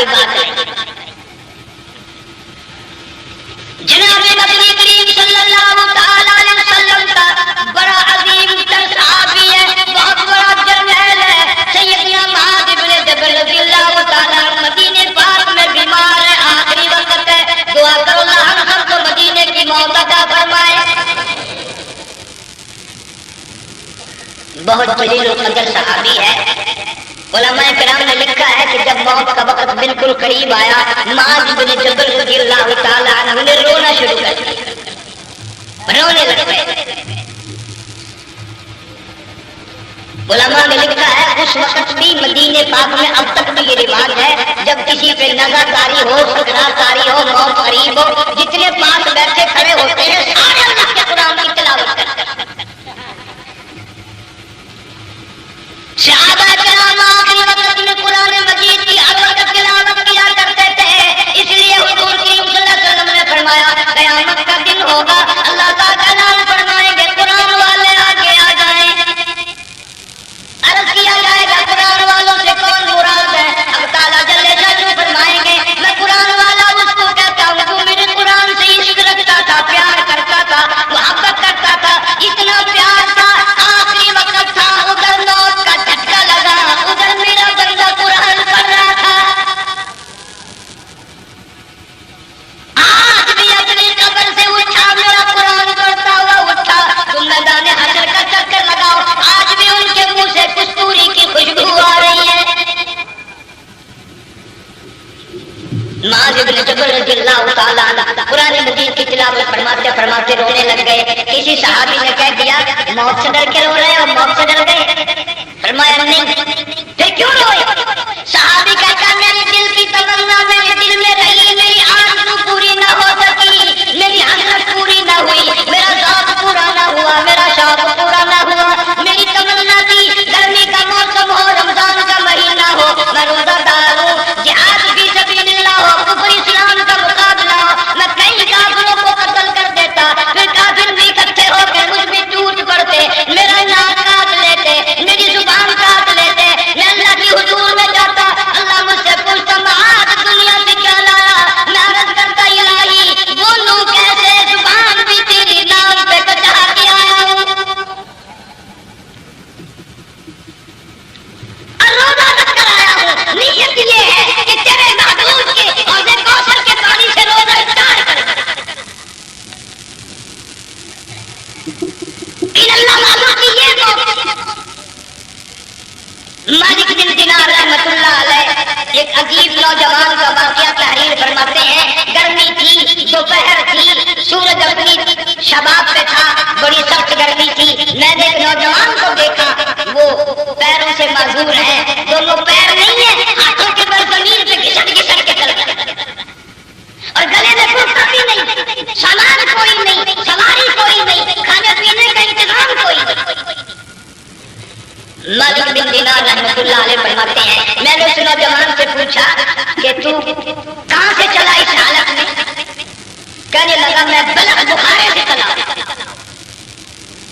کوئی بات نہیں. جناب نبی کریم صلی اللہ تعالی علیہ وسلم کا بڑا عظیم تر صحابی ہے، بہت بڑا جرنیل ہے، سیدنا معاذ بن جبل رضی اللہ تعالی عنہ مدینے پاک میں بیمار ہے، آخری وقت ہے، دعا کرو اللہ ہم سب کو مدینے کی موت عطا فرمائے. بہت جلیل القدر صحابی ہے. علماء کرام نے لکھا ہے کہ جب موت کا وقت بالکل قریب آیا، معاذ بن جبل رضی اللہ تعالی عنہ نے رونا شروع کر دیا، رونے لگ گئے. علماء نے لکھا ہے اس وقت بھی مدینے پاک میں اب تک بھی یہ رواج ہے جب کسی پہ نظر تاری ہو، سکرات تاری ہو، موت قریب ہو، جتنے پاس بیٹھے کھڑے ہوتے ہیں سارے اللہ کے قرآن کی تلاوت کرتے ہیں. صحابہ کرام آخری وقت میں قرآن مجید کی ہر وقت تلاوت کیا کرتے تھے. اس لیے حضور کی صلی اللہ علیہ وسلم نے فرمایا قیامت کا دن ہوگا، اللہ تعالیٰ اعلان فرمائیں گے قرآن والے آگے آ جائیں. عرض کیا جائے گا قرآن والوں سے کون مراد ہے؟ اب تعالیٰ جل جلالہ فرمائیں گے میں قرآن والا اس کو کہتا ہوں جو میرے قرآن سے عشق رکھتا تھا، پیار کرتا تھا، محبت کرتا تھا. اتنا پیار تھا آخری وقت تھا، ادھر موت کا جھٹکا لگا، ادھر میرا بندہ قرآن پڑھ رہا تھا. آج بھی اپنی قبر سے اٹھا، میرا قرآن پڑھتا ہوا اٹھا. تم میدان حشر کا چکر لگاؤ، آج بھی ان کے منہ سے کستوری کی خوشبو آ رہی ہے. معاذ بن جبل رضی اللہ تعالی عنہ قرآن مجید کی تلاوت فرماتے فرماتے رونے لگ گئے. کسی صحابی نے کہہ دیا موت سے ڈر کے رو رہے ہو، موت سے ڈر گئے؟ فرمایا نہیں. پھر کیوں روئے؟ صحابی کہتا میرے دل کی تمنا میرے دل میں رہی، میری آرزو پوری نہ ہو سکی، میری حسرت پوری نہ ہوئی، میرا ذوق پورا نہ ہوا، میرا شوق پورا نہ ہوا. میری تمنا تھی گرمی کا موسم ہو، رمضان کا مہینہ ہو، میں روزہ دار ہوں، جہاد فی سبیل اللہ ہو، کفر اسلام کا مقابلہ ہو، میں کئی کافروں کو قتل کر دیتا، پھر کافر بھی اکٹھے ہو کر مجھ بھی ٹوٹ پڑتے، میرا ناک کاٹ لیتے، میری زبان کاٹ لیتے. میں اللہ کی حضور میں جاتا، اللہ مجھ سے پوچھتا معاذ دنیا سے کیا لایا؟ میں عرض کرتا الہی بولوں کیسے، زبان بھی تیری نام پہ بچا کے آیا ہوں. روزہ رکھ کر آیا ہوں، نیت یہ ہے کہ تیرے محبوب کے حوض کوثر کے پانی سے روزہ افطار کروں. اللہ والوں کی یہ موت. مالک بن دینار رحمۃ اللہ علیہ ایک عجیب نوجوان کا واقعہ تحریر فرماتے ہیں. گرمی تھی، دوپہر تھی، سورج اپنی شباب پہ تھا، بڑی سخت گرمی تھی. میں نے ایک نوجوان کو دیکھا، وہ پیروں سے معذور ہے، دونوں پیر نہیں ہیں، ہاتھوں کے بل زمین پہ گھسٹ گھسٹ کے چلتے اور گلے میں کرتا بھی نہیں، سامان کوئی نہیں، سواری کوئی نہیں، کھانے پینے کا انتظام کوئی نہیں. مالک بن دینار رحمۃ اللہ علیہ فرماتے ہیں میں نے اس نوجوان سے پوچھا کہ تو کہاں سے چلا اس حالت میں؟ کہنے لگا میں بلخ بخارے سے چلا.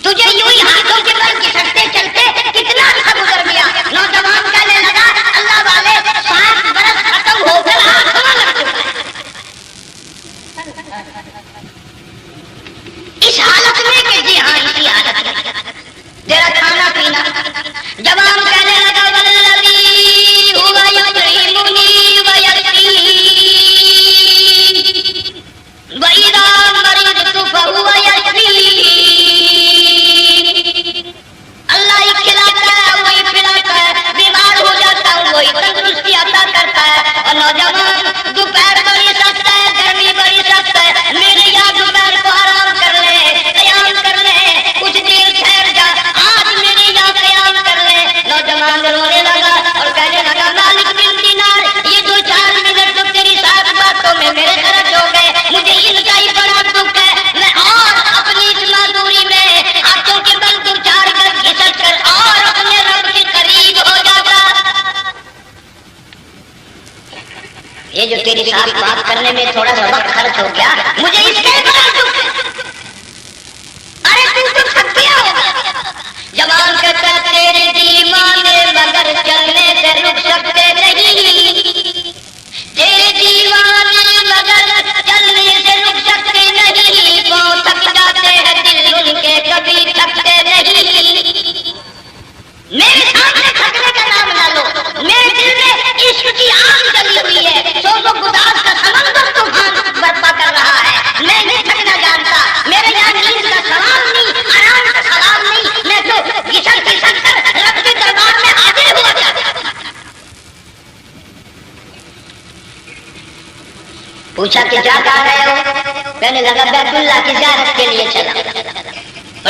تجھے یوں ہی ہاتھوں کے بل گھسٹتے چلتے کتنا عرصہ گزر گیا؟ نوجوان کہنے لگا اللہ والے 60 برس ختم ہو کر آٹھواں لگ چکا ہے. اس حالت میں کہ جی ہاں اسی حالت میں تیرا کھانا پینا. جوان کہنے لگا والذی هو یطعمنی ویسقین وَإِذَا مَرِضْتُ فَهُوَ یشفین. اللہ ہی کھلاتا ہے، وہی پلاتا ہے، بیمار ہو جاتا ہوں وہی تندرستی عطا کرتا ہے. اور نوجوان دوپہر بڑی سخت ہے، گرمی بڑی سخت ہے، میرے یہاں دوپہر کو آرام کر لے، قیام کر لے، کچھ دیر ٹھہر جا، آج میرے یہاں قیام کر لے. نوجوان رونے لگا اور کہنے لگا مالک بن دینار یہ 2-4 منٹ تو تیری ساتھ باتوں میں میرے خرچ ہو گئے، مجھے ان کا ہی بڑا دکھ ہے. میں اور اپنی اس معذوری میں ہاتھوں کے بل 2-4 گز گھسٹ کر اور اپنے رب کے قریب ہو جاتا. یہ جو تیری ساتھ بات کرنے میں تھوڑا سا وقت خرچ ہو گیا، مجھے اس کا بڑا دکھ ہے. ارے تو تھک گیا ہوگا. جوان کہتا تیرے دیوانے مگر چلنے سے رک سکتے نہیں، عشق کی آگ جلی ہوئی ہے، سوز و گداز کا سمندر طوفان برپا کر رہا ہے، میں نہیں تھکنا جانتا، میرے یہاں نیند کا سوال نہیں، آرام کا سوال نہیں، میں تو گھسٹ گھسٹ کر رب کے دربار میں حاضر ہوا کرتا۔ پوچھا کہ کیا کہہ رہے ہو؟ کہنے لگا بیت اللہ کی زیارت کے لیے چلا،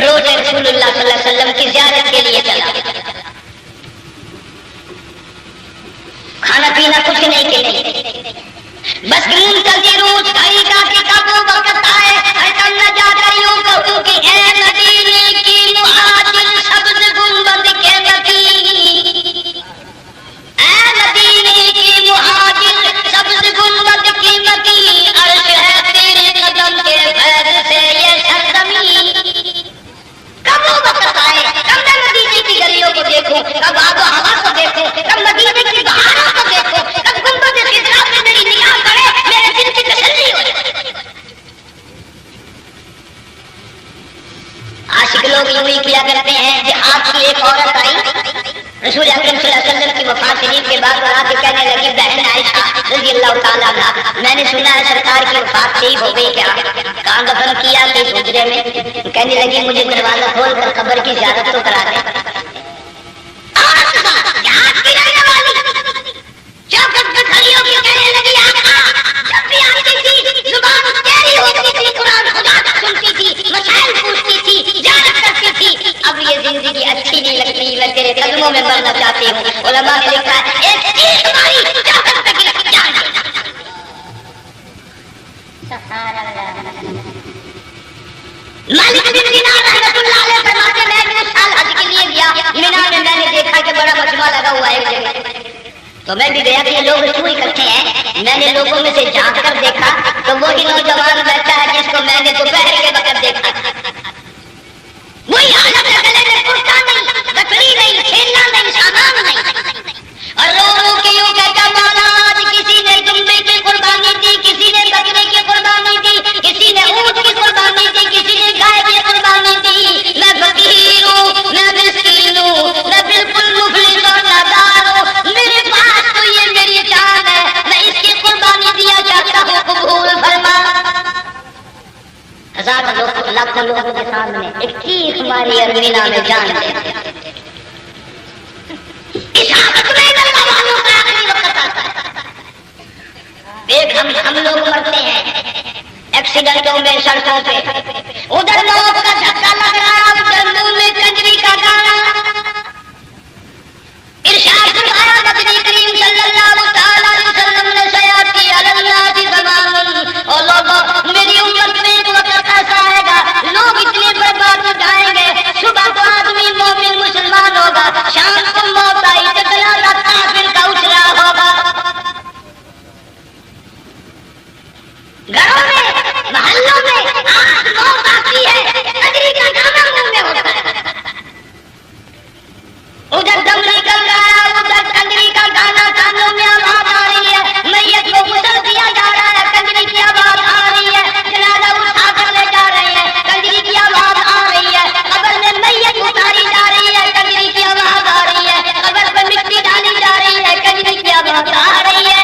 روز رسول اللہ صلی اللہ علیہ وسلم کی زیارت کے لیے چلا، کھانا پینا کچھ نہیں کے لیے، بس گرین کرتی روز گھڑی کا کہ کب وہ وقت آئے ہر نہ جا کر یوں کہوں کہ اے مدینے کی مہاجر سبز گنبد کے مکی، اے مدینے کی مہاجر سبز گنبد کی مکی، عرش ہے تیرے قدم کے فیض سے یہ سرزمین۔ کب وہ وقت آئے، کب میں مدینے کی گلیوں کو دیکھوں، کب آب و ہوا کو دیکھوں، کب مدینے کی بہاروں کو دیکھوں، کب گنبد خضرا پہ میری نگاہ پڑے، میرے دل کی تسلی ہو جائے۔ عاشق لوگ یوں ہی کیا کرتے ہیں۔ جہاد کی ایک عورت آئی رسول اکرم صلی اللہ علیہ وسلم کی وفات شریف کے بعد اور آ کے کہنے لگی بہن عائشہ رضی اللہ تعالیٰ عنہا، میں نے سنا ہے سرکار کی وفات شریف ہو گئی، کیا کہاں دفن کیا کہ اس حجرے میں؟ کہنے لگی مجھے دروازہ کھول کر قبر کی زیارت تو کرا دے۔ جہاد کی رہنے والی چوکٹ پر کھڑی ہو کے کہنے لگی آقا جب بھی آتی تھی زبان تیری ہوتی تھی، قرآن خدا کا سنتی تھی، مسائل پوچھتی تھی، زیارت کرتی تھی، اب یہ زندگی اچھی نہیں لگتی، میں تیرے قدموں میں بننا چاہتی ہوں۔ علماء نے لکھا ہے ایک چیخ ماری چوکٹ پہ گرا جان دینا۔ مالک بن دینار رحمۃ اللہ علیہ فرماتے میں اگلے سال حج کے لیے گیا مینا میں، میں نے دیکھا کہ بڑا مجمع لگا ہوا ہے ایک جگہ، تو میں بھی گیا کہ یہ لوگ کیوں اکٹھے ہیں؟ میں نے لوگوں میں سے جھانک کر دیکھا تو وہی نوجوان بیٹھا ہے جس کو میں نے دوپہر کے وقت دیکھا تھا، وہی حالت ہے، گلے میں کرتا نہیں، بکری نہیں، کھیلنا نہیں، سامان نہیں، اور رو رو کے یوں کہتا مولا آج کسی نے دمبے کی قربانی دی، کسی نے بکرے کی قربانی دی، کسی نے اونٹ کی قربانی دی، کسی نے گائے کی قربانی دی، میں فقیر ہوں، میں مسکین ہوں، میں بالکل مفلس اور نادار ہوں، میرے پاس تو یہ میری جان ہے، میں اس کی قربانی دیا چاہتا ہوں، قبول فرما۔ ہزاروں لوگ لاکھوں لوگوں کے سامنے ایک چیخ ماری اور مینا میں جان دے۔ اس حالت میں اللہ والوں کا آخری وقت آتا ہے، ایک ہم لوگ مرتے ہیں ایکسیڈنٹوں میں، سڑکوں پہ، ادھر موت کا دھکا لگ رہا، ادھر منہ میں کنجری کا گانا۔ ارشاد فرمایا نبی کریم صلی اللہ تعالی علیہ وسلم نے سیاتی الناس زمان، اور لوگوں میری امت میں ایک وقت ایسا آئے گا لوگ اتنے برباد ہو جائیں گے، صبح تو آدمی مومن مسلمان ہوگا، شام کو موت آئی تو جنازہ کافر کا اٹھ رہا ہوگا، گھروں میں محلوں میں آج موت آتی ہے، کنجری کا گانا منہ میں ہوتا ہے، ادھر دم نکل رہا ہے، ادھر کنجری کا گانا کانوں میں آواز آ رہی ہے، میت کو غسل دیا جا رہا ہے، کنجری کی آواز آ رہی ہے، جنازہ اٹھا کر لے جا رہے ہیں، کنجری کی آواز آ رہی ہے، قبر میں میت اتاری جا رہی ہے، کنجری کی آواز آ رہی ہے، قبر پہ مٹی ڈالی جا رہی ہے، کنجری کی آواز آ رہی ہے۔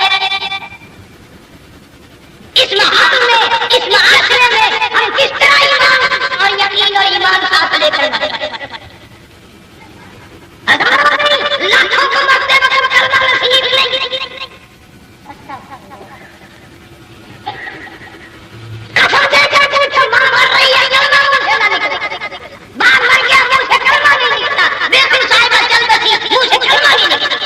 اس محل میں، اس معاشرے میں ہم کس طرح ایمان اور یقین اور ایمان ساتھ لے کر بڑھیں؟ ہزاروں نہیں لاکھوں کو مرتے وقت کلمہ نصیب نہیں، کفن دے کر پوچھو ماں مر رہی ہے کلمہ منہ سے نہ نکلے، باپ مر گیا منہ سے کلمہ نہیں نکلا، بیٹی صاحبہ چل بسی منہ سے کلمہ نہیں نکلا،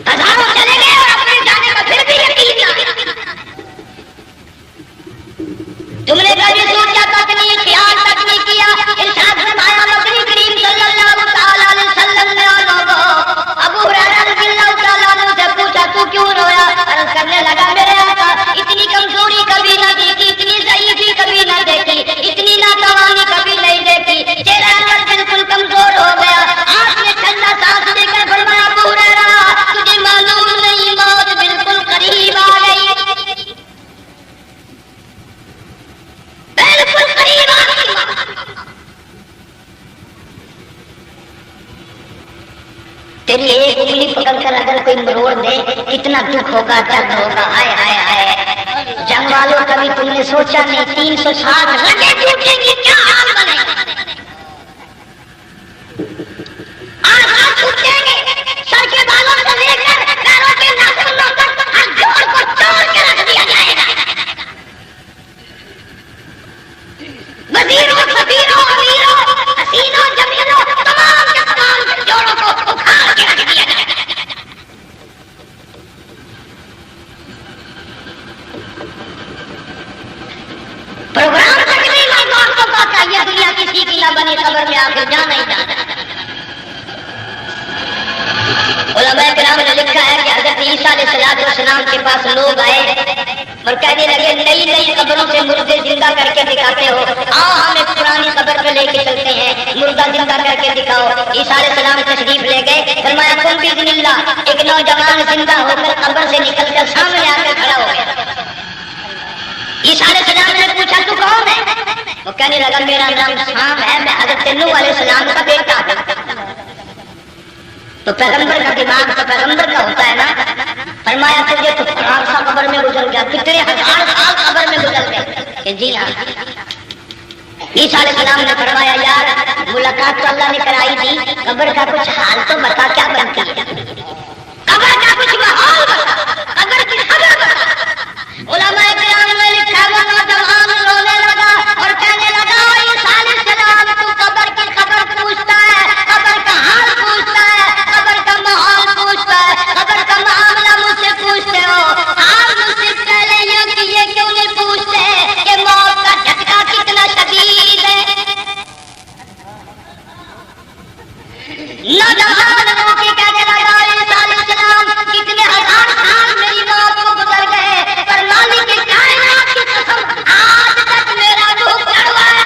ہزاروں چلے گئے اور اپنے جانے کا پھر بھی یقین نہ آیا۔ تم نے کبھی سوچا تک نہیں، خیال تک نہیں کیا، ارشاد فرمایا نبی کریم صلی اللہ تعالی علیہ وسلم نے ابو ہریرہ رضی اللہ تعالیٰ عنہ سے پوچھا تو کیوں رویا؟ عرض کرنے لگا میرے آقا اتنی کمزوری کبھی نہ دیکھی، اتنی ضعیفی کبھی نہ دیکھی، اتنی ناتوانی کبھی نہیں دیکھی، چہرہ پر بالکل کمزور ہو گیا، آنکھ میں ٹھنڈا سانس لے کر فرمایا ابو ہریرہ تجھے معلوم پکڑ کر اگر کوئی مروڑ دے کتنا دکھ ہوگا، درد ہوگا، آئے آئے آئے۔ جنگ والوں کبھی تم نے سوچا نہیں 360 رگیں ٹوٹیں گی کیا حال بنے گا؟ آسان ٹوٹیں گے، سر کے بالوں سے لے کر پیروں کے ناخنوں تک ہر جوڑ کو توڑ کے رکھ دیا جائے گا۔ وزیروں، فقیروں، امیروں، حسینوں، جمیلوں، تمام کے تمام جوڑوں کو اکھاڑ کے رکھ دیا جائے گا۔ پروگرام تک نہیں مردوں کو پتا یہ دنیا کسی کی نہ بنی، قبر میں آ کے جانا ہی جانا۔ علماء کرام نے لکھا ہے کہ حضرت عیسیٰ علیہ السلام کے پاس لوگ آئے اور کہنے لگے نئی نئی قبروں سے مردے زندہ کر کے دکھاتے ہو، آؤ ہم ایک پرانی قبر پہ لے کے چلتے ہیں، مردہ زندہ کر کے دکھاؤ۔ عیسیٰ علیہ السلام تشریف لے گئے، فرمایا کن باذن اللہ، ایک نوجوان زندہ ہو کر قبر سے نکل کر سامنے آ کر کھڑا ہو گیا۔ عیسیٰ علیہ السلام نے پوچھا تو کون ہے؟ وہ کہنے لگا میرا نام سام ہے، میں حضرت نوح علیہ السلام کا بیٹا ہوں۔ تو پیغمبر کا دماغ تو پیغمبر کا ہوتا ہے نا۔ فرمایا تجھے تو 50 سال قبر میں گزر گیا، کتنے ہزار سال قبر میں گزر گئے کہ جی ہاں۔ عیسیٰ علیہ السلام نے فرمایا یار ملاقات تو اللہ نے کرائی تھی، قبر کا کچھ حال تو بتا کیا بنتی ہے، قبر کا کچھ ماحول بتا، قبر کی خبر بتا۔ علماء کرام نے لکھا وہ نوجوان رونے لگا اور کہنے لگا عیسیٰ علیہ السلام تو قبر کی خبر پوچھتا ہے، قبر کا حال پوچھتا ہے، قبر کا ماحول پوچھتا ہے، قبر کا معاملہ مجھ سے پوچھتے ہو، آپ مجھ سے پہلے یہ کیوں نہیں پوچھتے کہ موت کا جھٹکا کتنا شدید ہے؟ نوجوان رو کے کہنے لگا عیسیٰ علیہ السلام کتنے ہزار سال میری موت کو گزر گئے، پر مالک کائنات کی قسم آج تک میرا روح کڑوا ہے۔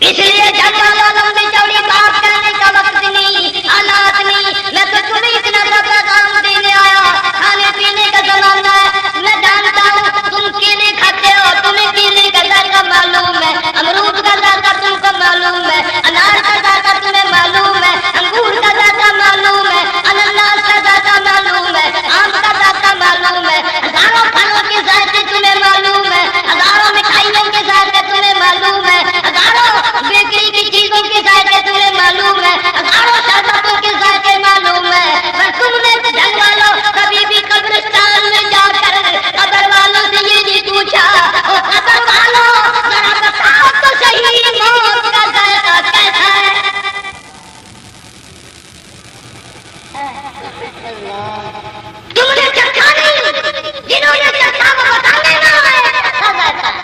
اس لیے جھگڑا لمبی چوڑی بات کرنے کا وقت نہیں، حالات نہیں، میں تو تمہیں اتنا بڑا پیغام دینے آیا۔ کھانے پینے کا زمانہ ہے، میں جانتا ہوں تم کیلے کھاتے ہو، تمہیں کیلے کا ذائقہ معلوم ہے، امرود کا ذائقہ تم کو معلوم ہے، انار کا ذائقہ تمہیں معلوم ہے، انگور کا ذائقہ معلوم ہے، انناس کا ذائقہ معلوم ہے، آم کا ذائقہ معلوم ہے، ہزاروں پھلوں کے ذائقے تمہیں معلوم ہے، ہزاروں مٹھائیوں کے ذائقے تمہیں معلوم ہے، ہزاروں بیکری کی چیزوں کے ذائقے تمہیں معلوم ہے، ہزاروں شربتوں کے ذائقے معلوم ہے، پر تم نے جنگ والوں کبھی بھی قبرستان میں جا کر قبر والوں سے یہ نہیں پوچھا او قبر والوں ذرا بتاؤ تو صحیح موت کا ذائقہ کیسا ہے؟ تم نے چکھا نہیں، جنہوں نے چکھا وہ بتانے نہ آئے کیسا ذائقہ ہے۔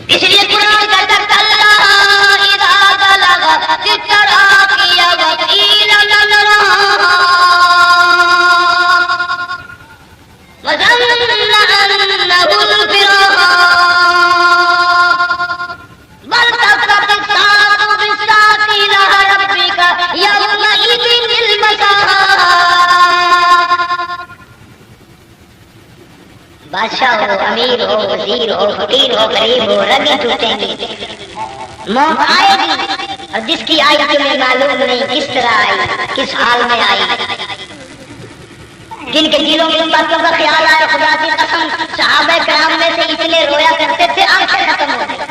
اس لیے قرآن کہتا کلا اذا بلغت التراقی وقیل من راق وظن انه الفراق والتفت الساق بالساق الى ربك يومئذ المساق۔ بادشاہ ہو، امیر ہو، وزیر ہو، فقیر ہو، غریب ہو، رگیں ٹوٹیں گی، موت آئے گی، اور جس کی آئی تمہیں معلوم نہیں کس طرح آئی، کس حال میں آئی۔ جن کے دلوں میں ان باتوں کا خیال آیا خدا کی قسم صحابہ کرام میں سے اتنے رویا کرتے تھے آنکھیں ختم ہو گئی۔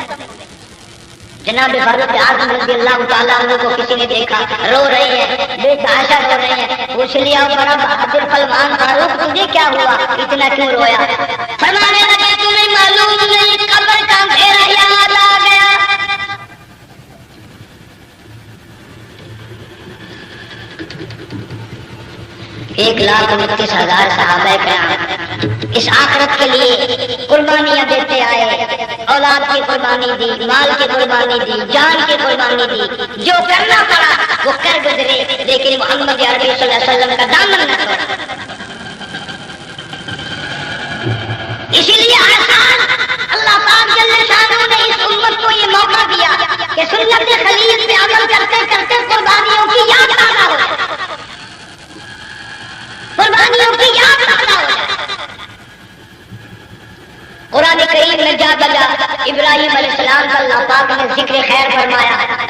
جناب حضرت اعظم رضی اللہ تعالیٰ عنہ کو کسی نے دیکھا رو رہی ہے، بیٹا عائشہ رو رہی ہے، پوچھ لیا بڑا بہادر سلمان فاروق تجھے کیا ہوا، اتنا کیوں رویا؟ فرمانے لگے تمہیں معلوم نہیں قبر کا اندھیرا یاد آ گیا۔ ایک 1,29,000 صحابہ کرام اس آخرت کے لیے قربانیاں دیتے آئے، اولاد کی قربانی دی، مال کی قربانی دی، جان کی قربانی دی، جو کرنا پڑا وہ کر گزرے، لیکن محمد عربی صلی اللہ علیہ وسلم کا دامن نہ چھوڑا۔ اسی لیے آسان اللہ پاک جل شانہ نے اس امت کو یہ موقع دیا کہ سنت خلیل پہ عمل کرتے کرتے قربانیوں کی یاد پیدا ہو جائے، قربانیوں کی یاد پیدا ہو جائے۔ قرآن کریم میں جا بجا ابراہیم علیہ السلام کا فرمایا